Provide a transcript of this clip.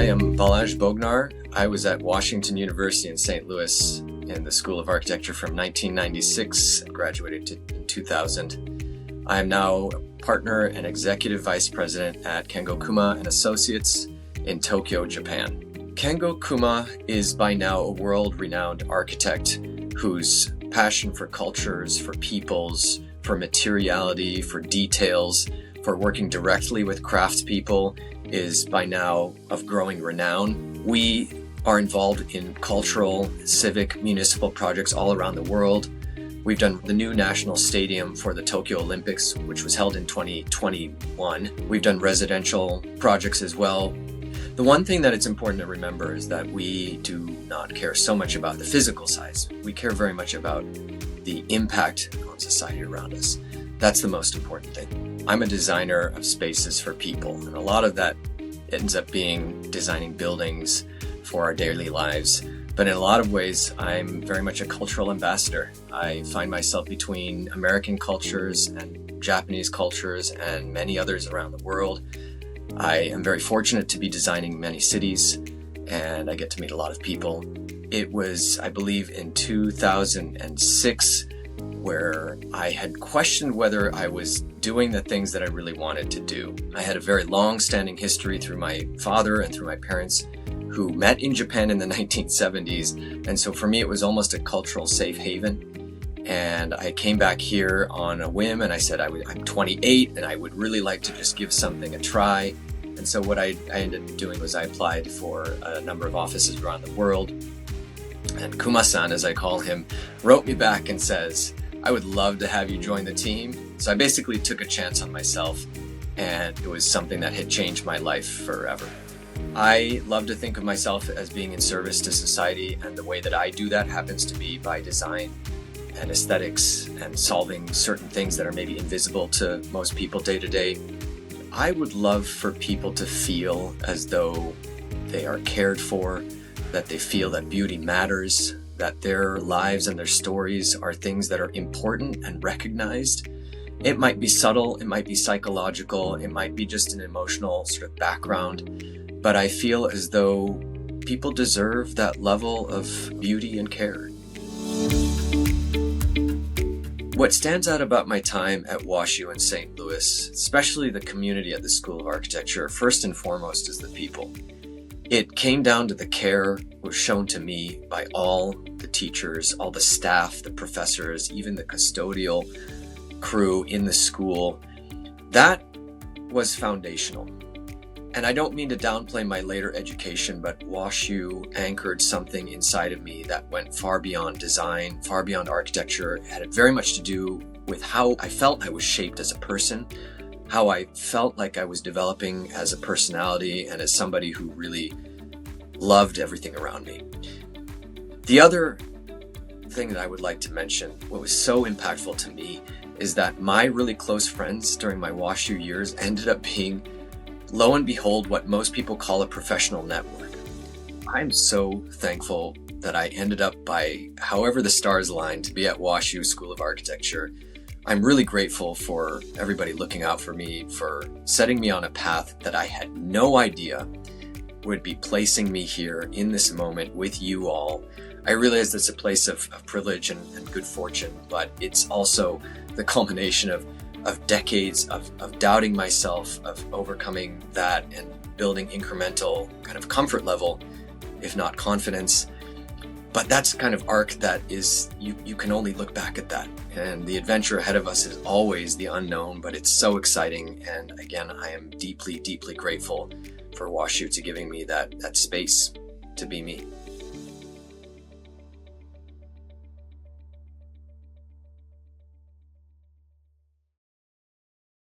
I am Balázs Bognár. I was at Washington University in St. Louis in the School of Architecture from 1996 and graduated in 2000. I am now a partner and executive vice president at Kengo Kuma Associates in Tokyo, Japan. Kengo Kuma is by now a world-renowned architect whose passion for cultures, for peoples, for materiality, for details, for working directly with craftspeople is by now of growing renown. We are involved in cultural, civic, municipal projects all around the world. We've done the new national stadium for the Tokyo Olympics, which was held in 2021. We've done residential projects as well. The one thing that it's important to remember is that we do not care so much about the physical size. We care very much about the impact on society around us. That's the most important thing. I'm a designer of spaces for people, and a lot of that ends up being designing buildings for our daily lives. But in a lot of ways, I'm very much a cultural ambassador. I find myself between American cultures and Japanese cultures and many others around the world. I am very fortunate to be designing many cities, and I get to meet a lot of people. It was, I believe, in 2006 where I had questioned whether I was doing the things that I really wanted to do. I had a very long-standing history through my father and through my parents who met in Japan in the 1970s. And so for me, it was almost a cultural safe haven. And I came back here on a whim and I said, I'm 28 and I would really like to just give something a try. And so what I ended up doing was I applied for a number of offices around the world. And Kuma-san, as I call him, wrote me back and says, I would love to have you join the team. So I basically took a chance on myself, and it was something that had changed my life forever. I love to think of myself as being in service to society, and the way that I do that happens to be by design and aesthetics and solving certain things that are maybe invisible to most people day to day. I would love for people to feel as though they are cared for, that they feel that beauty matters, that their lives and their stories are things that are important and recognized. It might be subtle, it might be psychological, it might be just an emotional sort of background, but I feel as though people deserve that level of beauty and care. What stands out about my time at WashU in St. Louis, especially the community at the School of Architecture, first and foremost is the people. It came down to the care was shown to me by all the teachers, all the staff, the professors, even the custodial crew in the school. That was foundational. And I don't mean to downplay my later education, but WashU anchored something inside of me that went far beyond design, far beyond architecture. It had very much to do with how I felt I was shaped as a person, how I felt like I was developing as a personality and as somebody who really loved everything around me. The other thing that I would like to mention, what was so impactful to me, is that my really close friends during my WashU years ended up being, lo and behold, what most people call a professional network. I'm so thankful that I ended up, by however the stars aligned, to be at WashU School of Architecture. I'm really grateful for everybody looking out for me, for setting me on a path that I had no idea would be placing me here in this moment with you all. I realize it's a place of privilege and good fortune, but it's also the culmination of decades of doubting myself, of overcoming that and building incremental kind of comfort level, if not confidence. But that's the kind of arc that is, you can only look back at that. And the adventure ahead of us is always the unknown, but it's so exciting. And again, I am deeply, deeply grateful for WashU to giving me that space to be me.